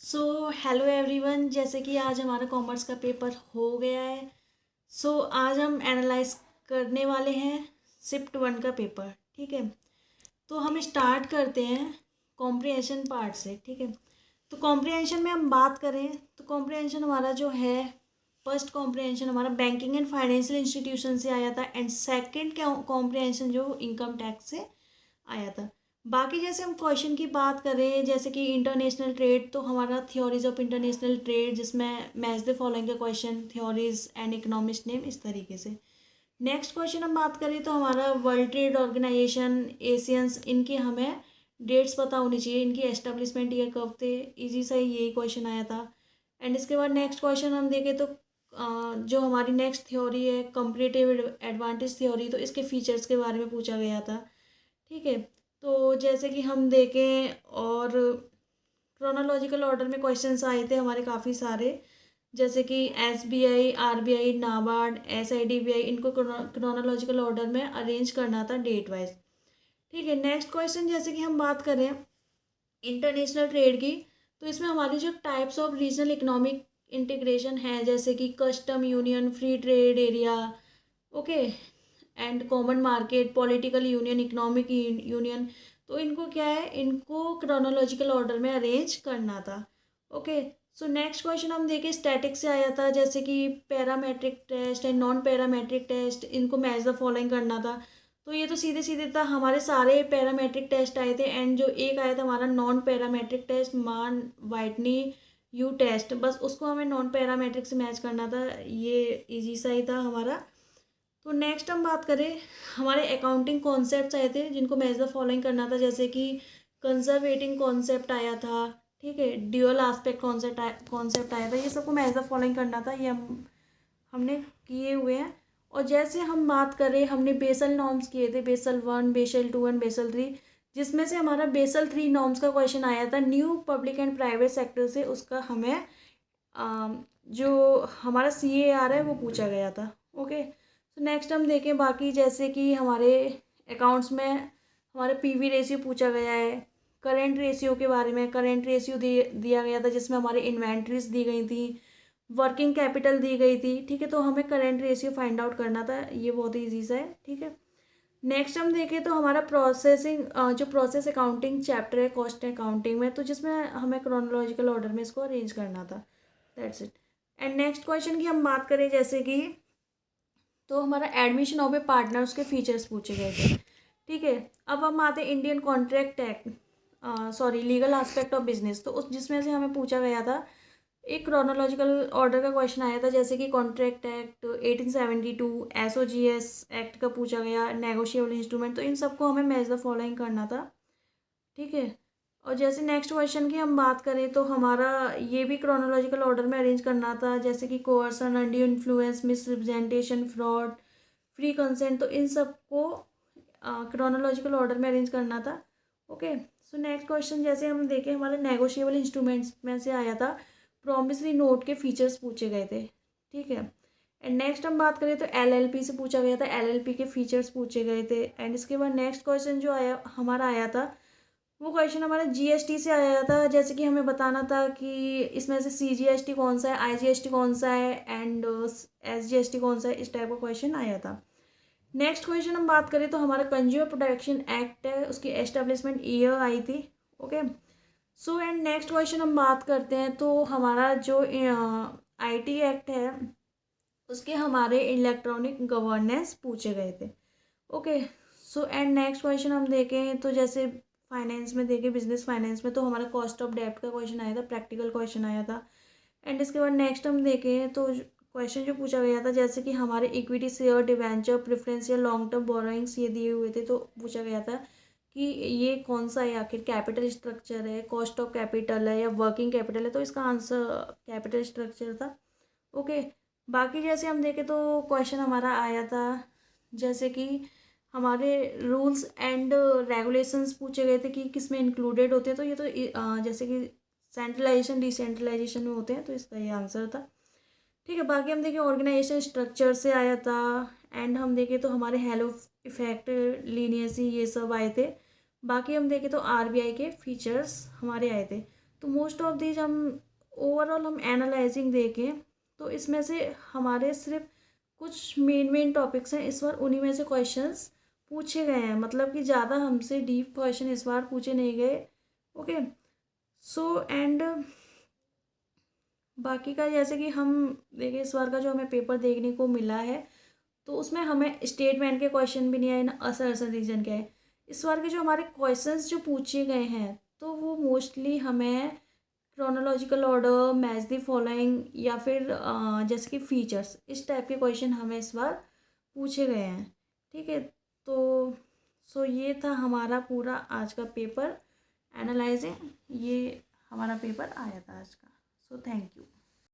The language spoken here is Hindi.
हेलो एवरीवन, जैसे कि आज हमारा कॉमर्स का पेपर हो गया है। आज हम एनालाइज करने वाले हैं शिफ्ट वन का पेपर। ठीक है, तो हम स्टार्ट करते हैं कॉम्प्रिहेंशन पार्ट से। ठीक है, तो कॉम्प्रिहेंशन में हम बात करें तो कॉम्प्रिहेंशन हमारा जो है, फर्स्ट कॉम्प्रिहेंशन हमारा बैंकिंग एंड फाइनेंशियल इंस्टीट्यूशन से आया था एंड सेकंड कॉम्प्रिहेंशन जो इनकम टैक्स से आया था। बाकी जैसे हम क्वेश्चन की बात करें, जैसे कि इंटरनेशनल ट्रेड, तो हमारा थ्योरीज ऑफ इंटरनेशनल ट्रेड, जिसमें मैच द फॉलोइंग का question, theories and economist name, इस तरीके से। नेक्स्ट क्वेश्चन हम बात करें तो हमारा वर्ल्ड ट्रेड ऑर्गेनाइजेशन, एशियंस, इनके हमें डेट्स पता होनी चाहिए, इनकी एस्टेब्लिशमेंट ईयर कब थे। इजी सा ही यही क्वेश्चन आया था। एंड इसके बाद नेक्स्ट क्वेश्चन हम देखें तो जो हमारी नेक्स्ट थ्योरी है कंपैरेटिव एडवांटेज थ्योरी, तो इसके फीचर्स के बारे में पूछा गया था। ठीक है, तो जैसे कि हम देखें और क्रोनोलॉजिकल ऑर्डर में क्वेश्चंस आए थे हमारे काफ़ी सारे, जैसे कि एसबीआई, आरबीआई, नाबार्ड, एसआईडीबीआई, इनको क्रोनोलॉजिकल ऑर्डर में अरेंज करना था डेट वाइज। ठीक है, नेक्स्ट क्वेश्चन जैसे कि हम बात करें इंटरनेशनल ट्रेड की, तो इसमें हमारी जो types of regional economic integration है, जैसे कि custom union, free trade area, okay, and common market, political union, economic union, तो इनको क्या है, इनको क्रोनोलॉजिकल ऑर्डर में अरेंज करना था। ओके, सो नेक्स्ट क्वेश्चन हम देखें स्टैटिक से आया था, जैसे कि parametric test and non parametric test, इनको मैच द फॉलोइंग करना था। तो ये तो सीधे सीधे था, हमारे सारे पैरामेट्रिक टेस्ट आए थे एंड जो एक आया था हमारा नॉन पैरामेट्रिक टेस्ट, मान वाइटनी यू टेस्ट, बस उसको हमें नॉन पैरामेट्रिक से मैच करना था। ये इजी सा ही था हमारा। तो नेक्स्ट हम बात करें, हमारे अकाउंटिंग कॉन्सेप्ट्स आए थे जिनको मैच द फॉलोइंग करना था, जैसे कि कंजर्वेटिंग कॉन्सेप्ट आया था। ठीक है, ड्यूअल एस्पेक्ट कॉन्सेप्ट आया था। ये सबको मैच द फॉलोइंग करना था, ये हमने किए हुए हैं। और जैसे हम बात करें, हमने बेसल नॉर्म्स किए थे, Basel one, basal to and basal three, जिसमें से हमारा बेसल थ्री नॉर्म्स का क्वेश्चन आया था new public and private sector से, उसका हमें जो हमारा CAR है वो पूछा गया था। ओके, तो नेक्स्ट हम देखें बाकी, जैसे कि हमारे अकाउंट्स में हमारे PV रेशियो पूछा गया है, करेंट रेशियो के बारे में, करेंट रेशियो दिया गया था जिसमें हमारे इन्वेंट्रीज दी गई थी, वर्किंग कैपिटल दी गई थी। ठीक है, तो हमें करेंट रेशियो फाइंड आउट करना था, ये बहुत ही ईजी सा है। ठीक है, नेक्स्ट हम देखें तो हमारा प्रोसेसिंग, जो प्रोसेस अकाउंटिंग चैप्टर है कॉस्ट अकाउंटिंग में, तो जिसमें हमें क्रोनोलॉजिकल ऑर्डर में इसको अरेंज करना था। That's it. And next question की हम बात करें, जैसे कि तो हमारा एडमिशन ऑफ ए पार्टनर, उसके फीचर्स पूछे गए थे। ठीक है, अब हम आते हैं Indian contract act, sorry, legal aspect of business, तो उस जिसमें से हमें पूछा गया था, एक क्रोनोलॉजिकल ऑर्डर का क्वेश्चन आया था, जैसे कि कॉन्ट्रैक्ट एक्ट 1872, SOGS एक्ट का पूछा गया, नेगोशिएबल इंस्ट्रूमेंट, तो इन सबको हमें मैच द फॉलोइंग करना था। ठीक है, और जैसे नेक्स्ट क्वेश्चन की हम बात करें तो हमारा ये भी क्रोनोलॉजिकल ऑर्डर में अरेंज करना था, जैसे कि coercion, undue influence, misrepresentation, fraud, free consent, तो इन सबको क्रोनोलॉजिकल ऑर्डर में अरेंज करना था। ओके, सो नेक्स्ट क्वेश्चन जैसे हम देखें, हमारे नेगोशिएबल इंस्ट्रूमेंट्स में से आया था प्रॉमिसरी नोट के फीचर्स पूछे गए थे। ठीक है, एंड नेक्स्ट हम बात करें तो LLP से पूछा गया था, LLP के फीचर्स पूछे गए थे। एंड इसके बाद नेक्स्ट क्वेश्चन जो आया था वो क्वेश्चन हमारा GST से आया था, जैसे कि हमें बताना था कि इसमें से CGST कौन सा है, IGST कौन सा है एंड SGST कौन सा है, इस टाइप का क्वेश्चन आया था। नेक्स्ट क्वेश्चन हम बात करें तो हमारा कंज्यूमर प्रोटेक्शन एक्ट है, उसकी एस्टेब्लिशमेंट ईयर आई थी। Okay, so and next question हम बात करते हैं तो हमारा जो IT एक्ट है, उसके हमारे इलेक्ट्रॉनिक गवर्नेंस पूछे गए थे। Okay, so and next question हम देखें तो जैसे फाइनेंस में देखें, बिजनेस फाइनेंस में, तो हमारा कॉस्ट ऑफ डेब्ट का क्वेश्चन आया था, प्रैक्टिकल क्वेश्चन आया था। एंड इसके बाद नेक्स्ट हम देखें तो क्वेश्चन जो पूछा गया था, जैसे कि हमारे equity share, debenture, preferential long term borrowings, ये दिए हुए थे, तो पूछा गया था कि ये कौन सा है, आखिर कैपिटल स्ट्रक्चर है, कॉस्ट ऑफ कैपिटल है या वर्किंग कैपिटल है, तो इसका आंसर कैपिटल स्ट्रक्चर था। ओके, बाकी जैसे हम देखें तो क्वेश्चन हमारा आया था, जैसे कि हमारे रूल्स एंड रेगुलेशंस पूछे गए थे कि किस में इंक्लूडेड होते हैं, तो ये तो जैसे कि सेंट्रलाइजेशन, डिसेंट्रलाइजेशन में होते हैं, तो इसका ये आंसर था। ठीक है, बाकी हम देखें ऑर्गेनाइजेशन स्ट्रक्चर से आया था। एंड हम देखें तो हमारे हेलो इफेक्ट, लीनियंसी, ये सब आए थे। बाकी हम देखें तो RBI के फीचर्स हमारे आए थे। तो मोस्ट ऑफ दीज हम ओवरऑल हम एनालाइजिंग देखें तो इसमें से हमारे सिर्फ कुछ मेन टॉपिक्स हैं, इस बार उन्हीं में से क्वेश्चंस पूछे गए हैं, मतलब कि ज़्यादा हमसे डीप क्वेश्चन इस बार पूछे नहीं गए। ओके, सो एंड बाकी का जैसे कि हम देखें इस बार का जो हमें पेपर देखने को मिला है तो उसमें हमें स्टेटमेंट के क्वेश्चन भी नहीं आए ना असर्शन रीजन के आए। इस बार के जो हमारे क्वेश्चंस जो पूछे गए हैं तो वो मोस्टली हमें chronological order, match the following या फिर जैसे कि फीचर्स, इस टाइप के क्वेश्चन हमें इस बार पूछे गए हैं। ठीक है, तो सो ये था हमारा पूरा आज का पेपर एनालाइजिंग, ये हमारा पेपर आया था आज का। So thank you.